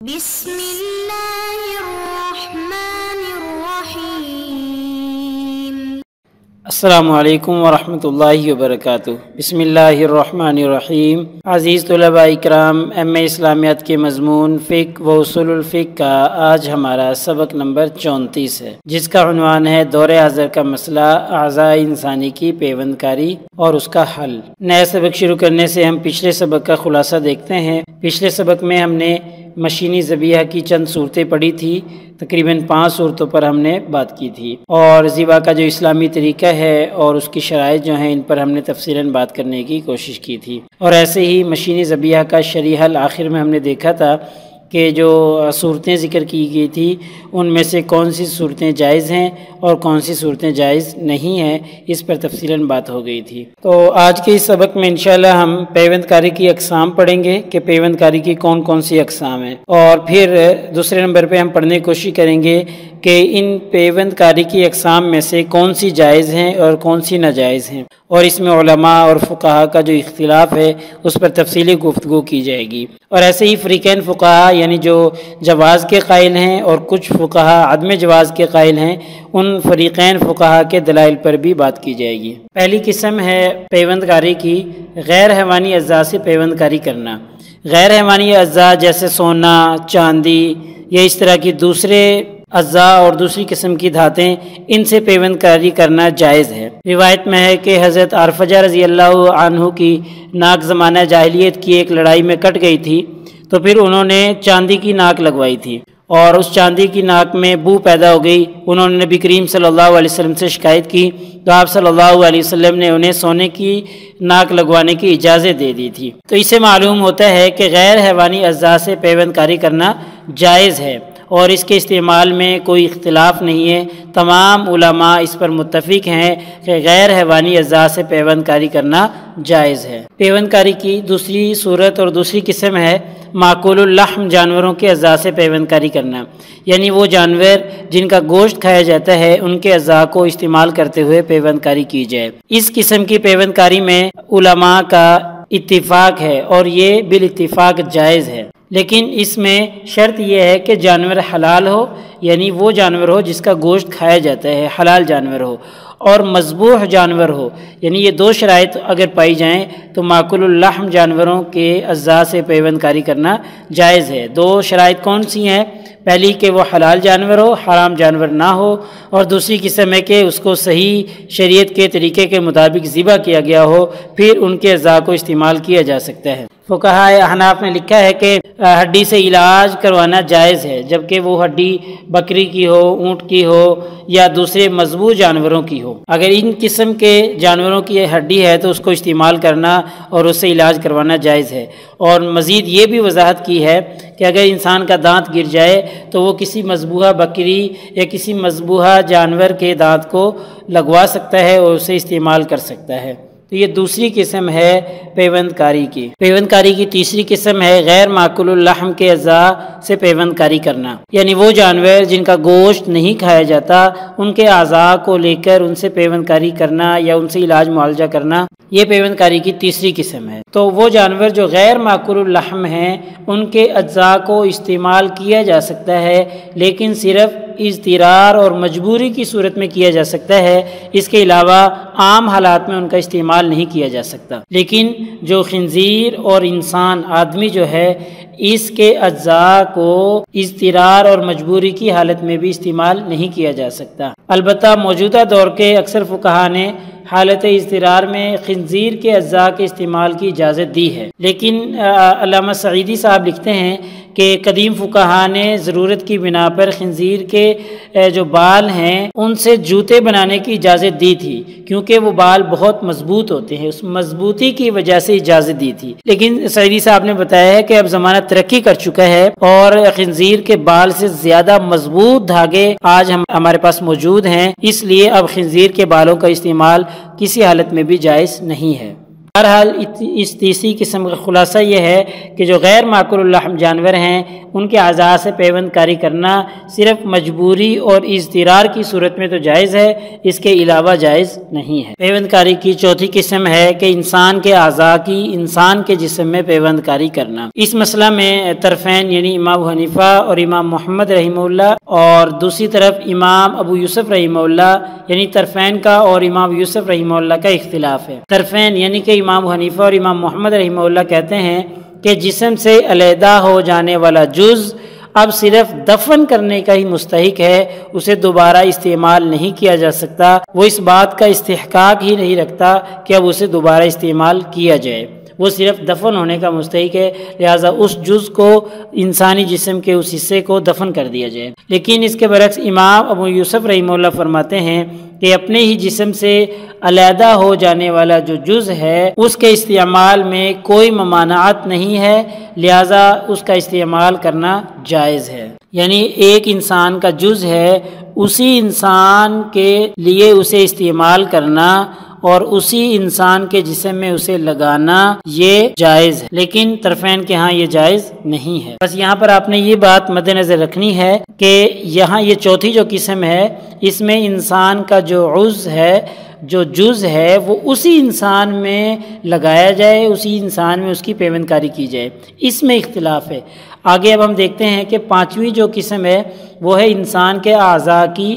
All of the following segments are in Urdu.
بسم اللہ الرحمن الرحیم۔ السلام علیکم ورحمۃ اللہ وبرکاتہ۔ بسم اللہ الرحمن الرحیم۔ عزیز طلباء اکرام، ایم اے اسلامیات کے مضمون فقہ و اصول الفقہ کا آج ہمارا سبق نمبر 34 ہے، جس کا عنوان ہے دور حاضر کا مسئلہ اعضاء انسانی کی پیوند کاری اور اس کا حل۔ نیا سبق شروع کرنے سے ہم پچھلے سبق کا خلاصہ دیکھتے ہیں۔ پچھلے سبق میں ہم نے مشینی ذبیحہ کی چند صورتیں پڑھی تھی، تقریباً 5 صورتوں پر ہم نے بات کی تھی، اور ذبح کا جو اسلامی طریقہ ہے اور اس کی شرائط جو ہیں ان پر ہم نے تفصیلاً بات کرنے کی کوشش کی تھی۔ اور ایسے ہی مشینی ذبیحہ کا شرعی حل آخر میں ہم نے دیکھا تھا کہ جو صورتیں ذکر کی گئی تھی ان میں سے کون سی صورتیں جائز ہیں اور کون سی صورتیں جائز نہیں ہیں، اس پر تفصیلاً بات ہو گئی تھی۔ تو آج کے اس سبق میں انشاءاللہ ہم پیوند کاری کی اقسام پڑھیں گے کہ پیوند کاری کی کون کون سی اقسام ہیں، اور پھر دوسرے نمبر پہ ہم پڑھنے کی کوشش کریں گے کہ ان پیوند کاری کی اقسام میں سے کون سی جائز ہیں اور کون سی ناجائز ہیں، اور اس میں علماء اور فقہا کا جو اختلاف ہے اس پر تفصیلی گفتگو کی جائے گی۔ اور ایسے ہی فریقین فقہا یعنی جو جواز کے قائل ہیں اور کچھ فقہا عدم جواز کے قائل ہیں، ان فریقین فقہا کے دلائل پر بھی بات کی جائے گی۔ پہلی قسم ہے پیوند کاری کی غیر حیوانی اجزاء سے پیوند کاری کرنا۔ غیر حیوانی اجزاء جیسے سونا، چاندی یا اس طرح کی دوسرے اجزاء اور دوسری قسم کی دھاتیں، ان سے پیوند کاری کرنا جائز ہے۔ روایت میں ہے کہ حضرت عرفجہ رضی اللہ عنہ کی ناک زمانہ جاہلیت کی ایک لڑائی میں کٹ گئی تھی، تو پھر انہوں نے چاندی کی ناک لگوائی تھی اور اس چاندی کی ناک میں بو پیدا ہو گئی۔ انہوں نے نبی کریم صلی اللہ علیہ وسلم سے شکایت کی تو آپ صلی اللہ علیہ وسلم نے انہیں سونے کی ناک لگوانے کی اجازت دے دی تھی۔ تو اس سے معلوم ہوتا ہے کہ غیر حیوانی اجزاء سے پیوند کاری کرنا جائز ہے اور اس کے استعمال میں کوئی اختلاف نہیں ہے۔ تمام علماء اس پر متفق ہیں کہ غیر حیوانی اجزاء سے پیوند کاری کرنا جائز ہے۔ پیوند کاری کی دوسری صورت اور دوسری قسم ہے معقول اللحم جانوروں کے اعضاء سے پیوند کاری کرنا، یعنی وہ جانور جن کا گوشت کھایا جاتا ہے ان کے اعضاء کو استعمال کرتے ہوئے پیوند کاری کی جائے۔ اس قسم کی پیوند کاری میں علماء کا اتفاق ہے اور یہ بالاتفاق جائز ہے، لیکن اس میں شرط یہ ہے کہ جانور حلال ہو، یعنی وہ جانور ہو جس کا گوشت کھایا جاتا ہے، حلال جانور ہو، اور مذبوح جانور ہو، یعنی یہ 2 شرائط اگر پائی جائیں تو معقول اللحم جانوروں کے اعضاء سے پیوند کاری کرنا جائز ہے۔ 2 شرائط کون سی ہیں؟ پہلی کہ وہ حلال جانور ہو، حرام جانور نہ ہو، اور دوسری قسم ہے کہ اس کو صحیح شریعت کے طریقے کے مطابق ذبح کیا گیا ہو، پھر ان کے اعضاء کو استعمال کیا جا سکتا ہے۔ فقہاء احناف نے لکھا ہے کہ ہڈی سے علاج کروانا جائز ہے، جبکہ وہ ہڈی بکری کی ہو، اونٹ کی ہو یا دوسرے مذبوح جانوروں کی ہو۔ اگر ان قسم کے جانوروں کی ہڈی ہے تو اس کو استعمال کرنا اور اس سے علاج کروانا جائز ہے۔ اور مزید یہ بھی وضاحت کی ہے کہ اگر انسان کا دانت گر جائے تو وہ کسی مذبوحہ بکری یا کسی مذبوحہ جانور کے دانت کو لگوا سکتا ہے اور اسے استعمال کر سکتا ہے۔ تو یہ دوسری قسم ہے پیوند کاری کی۔ پیوند کاری کی تیسری قسم ہے غیر معقول اللحم کے اعضاء سے پیوند کاری کرنا، یعنی وہ جانور جن کا گوشت نہیں کھایا جاتا ان کے اعضاء کو لے کر ان سے پیوند کاری کرنا یا ان سے علاج معالجہ کرنا، یہ پیوند کاری کی تیسری قسم ہے۔ تو وہ جانور جو غیر معقول اللحم ہیں ان کے اجزاء کو استعمال کیا جا سکتا ہے، لیکن صرف اضطرار اور مجبوری کی صورت میں کیا جا سکتا ہے، اس کے علاوہ عام حالات میں ان کا استعمال نہیں کیا جا سکتا۔ لیکن جو خنزیر اور انسان آدمی جو ہے اس کے اجزاء کو اضطرار اور مجبوری کی حالت میں بھی استعمال نہیں کیا جا سکتا۔ البتہ موجودہ دور کے اکثر فقہا نے حالت اضطرار میں خنزیر کے اجزاء کے استعمال کی اجازت دی ہے، لیکن علامہ سعیدی صاحب لکھتے ہیں کہ قدیم فقہا نے ضرورت کی بنا پر خنزیر کے جو بال ہیں ان سے جوتے بنانے کی اجازت دی تھی، کیونکہ وہ بال بہت مضبوط ہوتے ہیں، اس مضبوطی کی وجہ سے اجازت دی تھی۔ لیکن سعیدی صاحب نے بتایا ہے کہ اب زمانہ ترقی کر چکا ہے اور خنزیر کے بال سے زیادہ مضبوط دھاگے آج ہمارے پاس موجود ہیں، اس لیے اب خنزیر کے بالوں کا استعمال کسی حالت میں بھی جائز نہیں ہے۔ بہرحال اس تیسری قسم کا خلاصہ یہ ہے کہ جو غیر ماکول اللحم جانور ہیں ان کے اعضاء سے پیوند کاری کرنا صرف مجبوری اور اضطرار کی صورت میں تو جائز ہے، اس کے علاوہ جائز نہیں ہے۔ پیوند کاری کی چوتھی قسم ہے کہ انسان کے اعضاء کی انسان کے جسم میں پیوند کاری کرنا۔ اس مسئلہ میں طرفین یعنی امام ابو حنیفہ اور امام محمد رحمہ اللہ اور دوسری طرف امام ابو یوسف رحمہ اللہ یعنی طرفین کا اور امام یوسف رحمہ اللہ کا اختلاف ہے۔ طرفین یعنی کہ امام ابو حنیفہ اور امام محمد رحمہ اللہ کہتے ہیں کہ جسم سے علیحدہ ہو جانے والا جز اب صرف دفن کرنے کا ہی مستحق ہے، اسے دوبارہ استعمال نہیں کیا جا سکتا، وہ اس بات کا استحقاق ہی نہیں رکھتا کہ اب اسے دوبارہ استعمال کیا جائے، وہ صرف دفن ہونے کا مستحق ہے، لہٰذا اس جز کو انسانی جسم کے اس حصے کو دفن کر دیا جائے۔ لیکن اس کے برعکس امام ابو یوسف رحمہ اللہ فرماتے ہیں کہ اپنے ہی جسم سے علیحدہ ہو جانے والا جو جز ہے اس کے استعمال میں کوئی ممانعت نہیں ہے، لہٰذا اس کا استعمال کرنا جائز ہے۔ یعنی ایک انسان کا جز ہے، اسی انسان کے لیے اسے استعمال کرنا اور اسی انسان کے جسم میں اسے لگانا یہ جائز ہے، لیکن طرفین کے ہاں یہ جائز نہیں ہے۔ بس یہاں پر آپ نے یہ بات مد نظر رکھنی ہے کہ یہاں یہ چوتھی جو قسم ہے اس میں انسان کا جو عضو ہے، جو جز ہے، وہ اسی انسان میں لگایا جائے، اسی انسان میں اس کی پیوند کاری کی جائے، اس میں اختلاف ہے۔ آگے اب ہم دیکھتے ہیں کہ پانچویں جو قسم ہے وہ ہے انسان کے اعضاء کی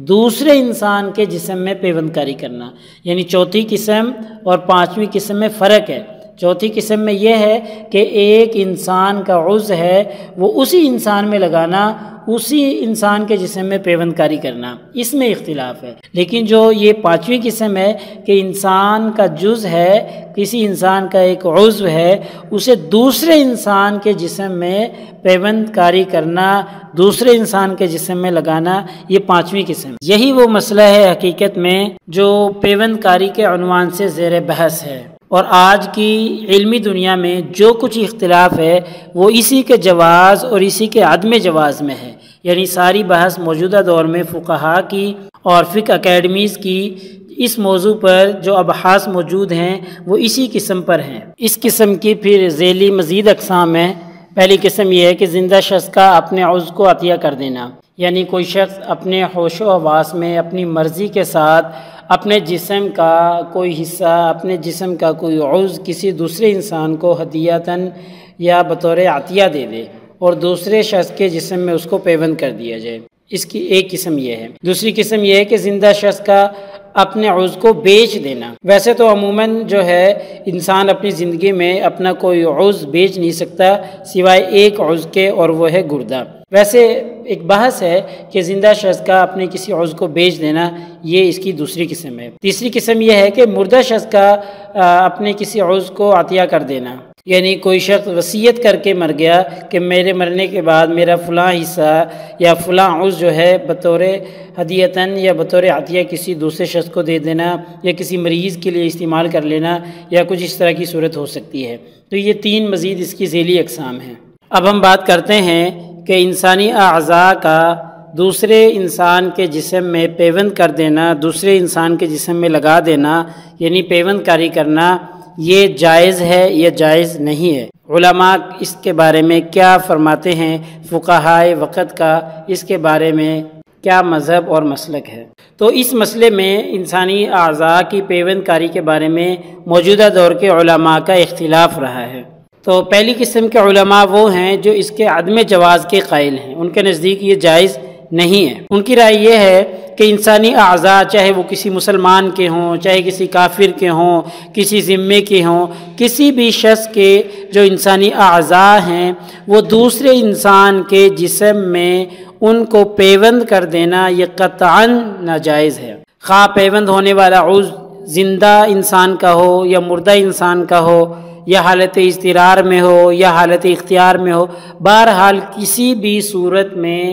دوسرے انسان کے جسم میں پیوند کاری کرنا، یعنی چوتھی قسم اور پانچویں قسم میں فرق ہے۔ چوتھی قسم میں یہ ہے کہ ایک انسان کا عضو ہے وہ اسی انسان میں لگانا، اسی انسان کے جسم میں پیوند کاری کرنا، اس میں اختلاف ہے۔ لیکن جو یہ پانچویں قسم ہے کہ انسان کا جز ہے، کسی انسان کا ایک عضو ہے، اسے دوسرے انسان کے جسم میں پیوند کاری کرنا، دوسرے انسان کے جسم میں لگانا، یہ پانچویں قسم۔ یہی وہ مسئلہ ہے حقیقت میں جو پیوند کاری کے عنوان سے زیر بحث ہے، اور آج کی علمی دنیا میں جو کچھ اختلاف ہے وہ اسی کے جواز اور اسی کے عدم جواز میں ہے۔ یعنی ساری بحث موجودہ دور میں فقہاء کی اور فقہ اکیڈمیز کی اس موضوع پر جو ابحاث موجود ہیں وہ اسی قسم پر ہیں۔ اس قسم کی پھر ذیلی مزید اقسام ہیں۔ پہلی قسم یہ ہے کہ زندہ شخص کا اپنے عضو کو عطیہ کر دینا، یعنی کوئی شخص اپنے ہوش و حواس میں اپنی مرضی کے ساتھ اپنے جسم کا کوئی حصہ، اپنے جسم کا کوئی عضو کسی دوسرے انسان کو ہدیۃً یا بطور عطیہ دے دے اور دوسرے شخص کے جسم میں اس کو پیوند کر دیا جائے، اس کی ایک قسم یہ ہے۔ دوسری قسم یہ ہے کہ زندہ شخص کا اپنے عضو کو بیچ دینا۔ ویسے تو عموماً جو ہے انسان اپنی زندگی میں اپنا کوئی عضو بیچ نہیں سکتا سوائے ایک عضو کے، اور وہ ہے گردہ۔ ویسے ایک بحث ہے کہ زندہ شخص کا اپنے کسی عضو کو بیچ دینا، یہ اس کی دوسری قسم ہے۔ تیسری قسم یہ ہے کہ مردہ شخص کا اپنے کسی عضو کو عطیہ کر دینا، یعنی کوئی شخص وصیت کر کے مر گیا کہ میرے مرنے کے بعد میرا فلاں حصہ یا فلاں عضو جو ہے بطور ہدیۃً یا بطور عطیہ کسی دوسرے شخص کو دے دینا، یا کسی مریض کے لیے استعمال کر لینا، یا کچھ اس طرح کی صورت ہو سکتی ہے۔ تو یہ تین مزید اس کی ذیلی اقسام ہیں۔ اب ہم بات کرتے ہیں کہ انسانی اعضاء کا دوسرے انسان کے جسم میں پیوند کر دینا، دوسرے انسان کے جسم میں لگا دینا، یعنی پیوند کاری کرنا، یہ جائز ہے یا جائز نہیں ہے؟ علماء اس کے بارے میں کیا فرماتے ہیں؟ فقہائے وقت کا اس کے بارے میں کیا مذہب اور مسلک ہے؟ تو اس مسئلے میں انسانی اعضاء کی پیوند کاری کے بارے میں موجودہ دور کے علماء کا اختلاف رہا ہے۔ تو پہلی قسم کے علماء وہ ہیں جو اس کے عدم جواز کے قائل ہیں، ان کے نزدیک یہ جائز نہیں ہے۔ ان کی رائے یہ ہے کہ انسانی اعضاء چاہے وہ کسی مسلمان کے ہوں، چاہے کسی کافر کے ہوں، کسی ذمے کے ہوں، کسی بھی شخص کے جو انسانی اعضاء ہیں وہ دوسرے انسان کے جسم میں ان کو پیوند کر دینا یہ قطعاً ناجائز ہے۔ خواہ پیوند ہونے والا عضو زندہ انسان کا ہو یا مردہ انسان کا ہو، یا حالت اضطرار میں ہو یا حالت اختیار میں ہو، بہرحال کسی بھی صورت میں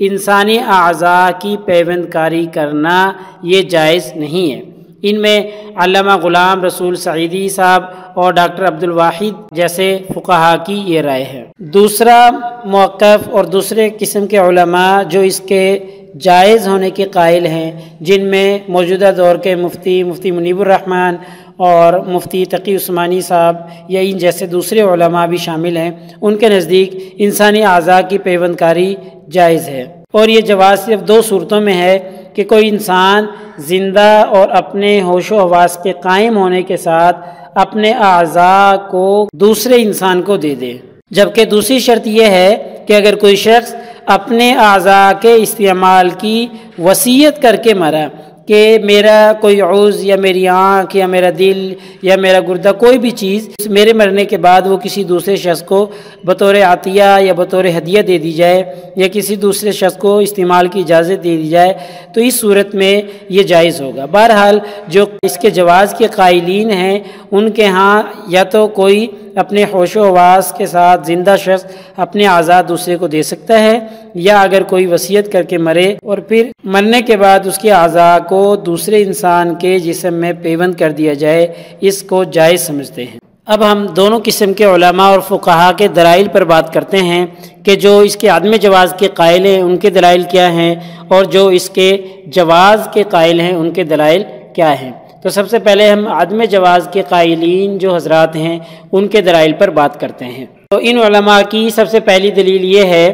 انسانی اعضاء کی پیوند کاری کرنا یہ جائز نہیں ہے۔ ان میں علامہ غلام رسول سعیدی صاحب اور ڈاکٹر عبدالواحد جیسے فقہاء کی یہ رائے ہے۔ دوسرا موقف اور دوسرے قسم کے علماء جو اس کے جائز ہونے کے قائل ہیں، جن میں موجودہ دور کے مفتی منیب الرحمن اور مفتی تقی عثمانی صاحب یا ان جیسے دوسرے علماء بھی شامل ہیں، ان کے نزدیک انسانی اعضاء کی پیوند کاری جائز ہے، اور یہ جواز صرف دو صورتوں میں ہے کہ کوئی انسان زندہ اور اپنے ہوش و حواس کے قائم ہونے کے ساتھ اپنے اعضاء کو دوسرے انسان کو دے دے، جبکہ دوسری شرط یہ ہے کہ اگر کوئی شخص اپنے اعضاء کے استعمال کی وصیت کر کے مرا کہ میرا کوئی عضو یا میری آنکھ یا میرا دل یا میرا گردہ کوئی بھی چیز میرے مرنے کے بعد وہ کسی دوسرے شخص کو بطور عطیہ یا بطور ہدیہ دے دی جائے یا کسی دوسرے شخص کو استعمال کی اجازت دے دی جائے تو اس صورت میں یہ جائز ہوگا۔ بہرحال جو اس کے جواز کے قائلین ہیں ان کے ہاں یا تو کوئی اپنے ہوش و حواس کے ساتھ زندہ شخص اپنے اعضاء دوسرے کو دے سکتا ہے، یا اگر کوئی وصیت کر کے مرے اور پھر مرنے کے بعد اس کے اعضاء کو دوسرے انسان کے جسم میں پیوند کر دیا جائے، اس کو جائز سمجھتے ہیں۔ اب ہم دونوں قسم کے علماء اور فقہا کے دلائل پر بات کرتے ہیں کہ جو اس کے عدم جواز کے قائل ہیں ان کے دلائل کیا ہیں، اور جو اس کے جواز کے قائل ہیں ان کے دلائل کیا ہیں۔ تو سب سے پہلے ہم عدم جواز کے قائلین جو حضرات ہیں ان کے دلائل پر بات کرتے ہیں۔ تو ان علماء کی سب سے پہلی دلیل یہ ہے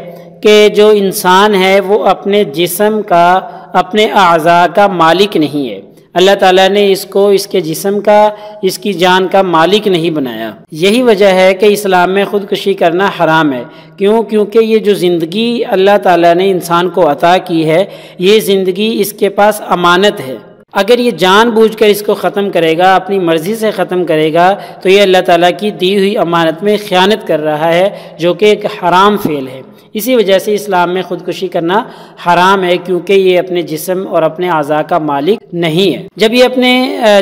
کہ جو انسان ہے وہ اپنے جسم کا، اپنے اعضاء کا مالک نہیں ہے۔ اللہ تعالیٰ نے اس کو اس کے جسم کا، اس کی جان کا مالک نہیں بنایا۔ یہی وجہ ہے کہ اسلام میں خودکشی کرنا حرام ہے۔ کیونکہ یہ جو زندگی اللہ تعالیٰ نے انسان کو عطا کی ہے، یہ زندگی اس کے پاس امانت ہے۔ اگر یہ جان بوجھ کر اس کو ختم کرے گا، اپنی مرضی سے ختم کرے گا، تو یہ اللہ تعالیٰ کی دی ہوئی امانت میں خیانت کر رہا ہے، جو کہ ایک حرام فعل ہے۔ اسی وجہ سے اسلام میں خودکشی کرنا حرام ہے، کیونکہ یہ اپنے جسم اور اپنے اعضاء کا مالک نہیں ہے۔ جب یہ اپنے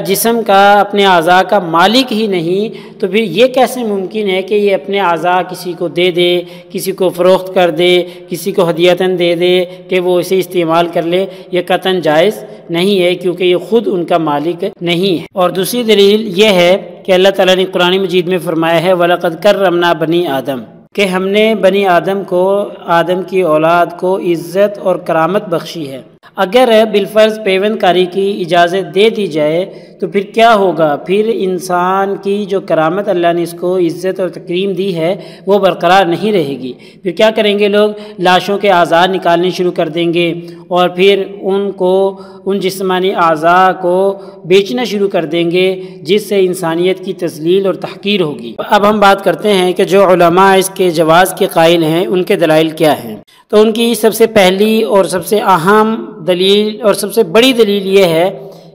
جسم کا، اپنے اعضاء کا مالک ہی نہیں، تو پھر یہ کیسے ممکن ہے کہ یہ اپنے اعضاء کسی کو دے دے، کسی کو فروخت کر دے، کسی کو ہدیتاً دے دے کہ وہ اسے استعمال کر لے؟ یہ قطعاً جائز نہیں ہے، کیونکہ یہ خود ان کا مالک نہیں ہے۔ اور دوسری دلیل یہ ہے کہ اللہ تعالیٰ نے قرآن مجید میں فرمایا ہے وَلَقَدْ كَرَّمْنَا بَنِي آدم، کہ ہم نے بنی آدم کو، آدم کی اولاد کو عزت اور کرامت بخشی ہے۔ اگر بالفرض پیوند کاری کی اجازت دے دی جائے تو پھر کیا ہوگا؟ پھر انسان کی جو کرامت اللہ نے اس کو عزت اور تکریم دی ہے وہ برقرار نہیں رہے گی۔ پھر کیا کریں گے لوگ؟ لاشوں کے اعضاء نکالنے شروع کر دیں گے، اور پھر ان جسمانی اعضاء کو بیچنا شروع کر دیں گے، جس سے انسانیت کی تذلیل اور تحقیر ہوگی۔ اب ہم بات کرتے ہیں کہ جو علماء اس کے جواز کے قائل ہیں ان کے دلائل کیا ہیں۔ تو ان کی سب سے پہلی اور سب سے اہم دلیل اور سب سے بڑی دلیل یہ ہے،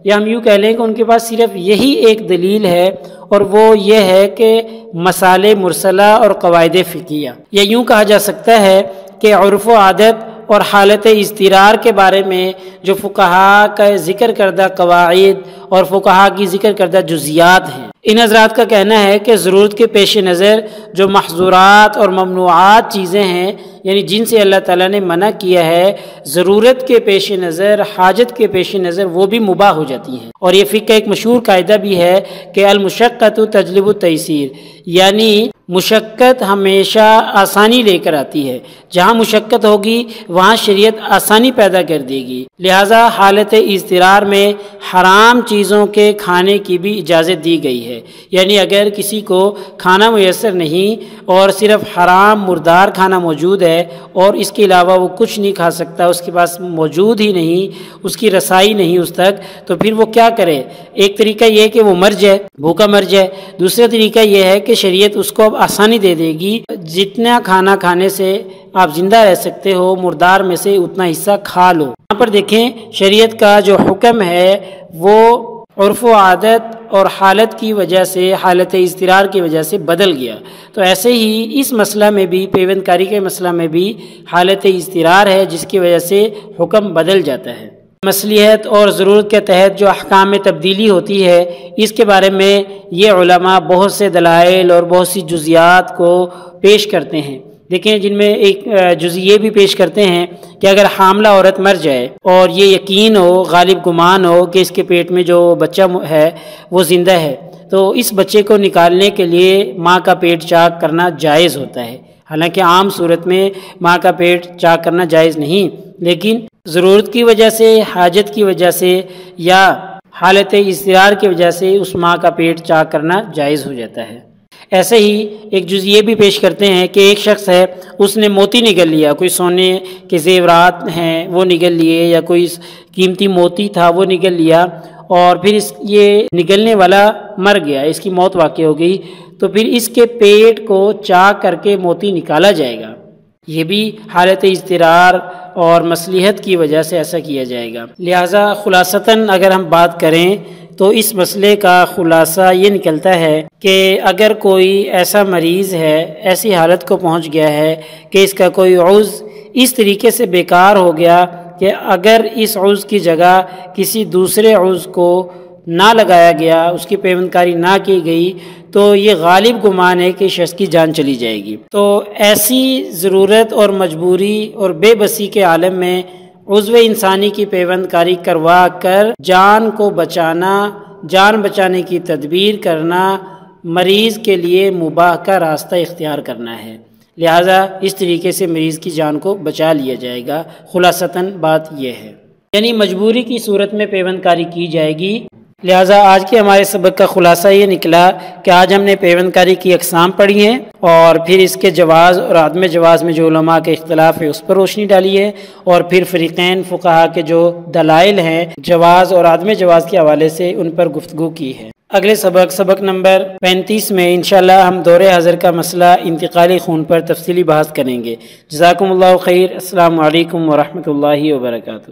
یا ہم یوں کہہ لیں کہ ان کے پاس صرف یہی ایک دلیل ہے، اور وہ یہ ہے کہ مسائل مرسلہ اور قواعد فقہیہ، یا یوں کہا جا سکتا ہے کہ عرف و عادت اور حالت اضطرار کے بارے میں جو فقہا کا ذکر کردہ قواعد اور فقہا کی ذکر کردہ جزیات ہیں، ان حضرات کا کہنا ہے کہ ضرورت کے پیش نظر جو محظورات اور ممنوعات چیزیں ہیں، یعنی جن سے اللہ تعالیٰ نے منع کیا ہے، ضرورت کے پیش نظر، حاجت کے پیش نظر وہ بھی مباح ہو جاتی ہیں۔ اور یہ فقہ کا ایک مشہور قاعدہ بھی ہے کہ المشقۃ تجلب التیسیر، یعنی مشقت ہمیشہ آسانی لے کر آتی ہے۔ جہاں مشقت ہوگی وہاں شریعت آسانی پیدا کر دے گی۔ لہٰذا حالت اضطرار میں حرام چیزوں کے کھانے کی بھی اجازت دی گئی ہے۔ یعنی اگر کسی کو کھانا میسر نہیں اور صرف حرام مردار کھانا موجود ہے اور اس کے علاوہ وہ کچھ نہیں کھا سکتا، اس کے پاس موجود ہی نہیں، اس کی رسائی نہیں اس تک، تو پھر وہ کیا کرے؟ ایک طریقہ یہ ہے کہ وہ مر جائے، بھوکا مر جائے۔ دوسرا طریقہ یہ ہے کہ شریعت اس کو اب آسانی دے دے گی، جتنا کھانا کھانے سے آپ زندہ رہ سکتے ہو مردار میں سے اتنا حصہ کھا لو۔ یہاں پر دیکھیں شریعت کا جو حکم ہے وہ عرف و عادت اور حالت کی وجہ سے، حالت اضطرار کی وجہ سے بدل گیا۔ تو ایسے ہی اس مسئلہ میں بھی، پیوند کاری کے مسئلہ میں بھی حالت اضطرار ہے، جس کی وجہ سے حکم بدل جاتا ہے۔ مصلحت اور ضرورت کے تحت جو احکام میں تبدیلی ہوتی ہے، اس کے بارے میں یہ علماء بہت سے دلائل اور بہت سی جزیات کو پیش کرتے ہیں۔ دیکھیں جن میں ایک جزء یہ بھی پیش کرتے ہیں کہ اگر حاملہ عورت مر جائے اور یہ یقین ہو، غالب گمان ہو کہ اس کے پیٹ میں جو بچہ ہے وہ زندہ ہے، تو اس بچے کو نکالنے کے لیے ماں کا پیٹ چاک کرنا جائز ہوتا ہے۔ حالانکہ عام صورت میں ماں کا پیٹ چاک کرنا جائز نہیں، لیکن ضرورت کی وجہ سے، حاجت کی وجہ سے، یا حالت اضطرار کی وجہ سے اس ماں کا پیٹ چاک کرنا جائز ہو جاتا ہے۔ ایسے ہی ایک جز یہ بھی پیش کرتے ہیں کہ ایک شخص ہے، اس نے موتی نگل لیا، کوئی سونے کے زیورات ہیں وہ نگل لیے، یا کوئی قیمتی موتی تھا وہ نگل لیا، اور پھر یہ نگلنے والا مر گیا، اس کی موت واقع ہو گئی، تو پھر اس کے پیٹ کو چاک کر کے موتی نکالا جائے گا۔ یہ بھی حالت اضطرار اور مصلحت کی وجہ سے ایسا کیا جائے گا۔ لہٰذا خلاصتاً اگر ہم بات کریں تو اس مسئلے کا خلاصہ یہ نکلتا ہے کہ اگر کوئی ایسا مریض ہے، ایسی حالت کو پہنچ گیا ہے کہ اس کا کوئی عضو اس طریقے سے بیکار ہو گیا کہ اگر اس عضو کی جگہ کسی دوسرے عضو کو نہ لگایا گیا، اس کی پیوند کاری نہ کی گئی، تو یہ غالب گمان ہے کہ شخص کی جان چلی جائے گی۔ تو ایسی ضرورت اور مجبوری اور بے بسی کے عالم میں عضو انسانی کی پیوند کاری کروا کر جان کو بچانا، جان بچانے کی تدبیر کرنا مریض کے لیے مباح کا راستہ اختیار کرنا ہے۔ لہٰذا اس طریقے سے مریض کی جان کو بچا لیا جائے گا۔ خلاصتاً بات یہ ہے، یعنی مجبوری کی صورت میں پیوند کاری کی جائے گی۔ لہٰذا آج کے ہمارے سبق کا خلاصہ یہ نکلا کہ آج ہم نے پیوند کاری کی اقسام پڑھی ہیں، اور پھر اس کے جواز اور عدم جواز میں جو علماء کے اختلاف ہے اس پر روشنی ڈالی ہے، اور پھر فریقین فقہا کے جو دلائل ہیں جواز اور عدم جواز کے حوالے سے ان پر گفتگو کی ہے۔ اگلے سبق نمبر 35 میں انشاءاللہ ہم دور حاضر کا مسئلہ انتقالی خون پر تفصیلی بحث کریں گے۔ جزاکم اللہ خیر۔ السلام علیکم ورحمۃ اللہ وبرکاتہ۔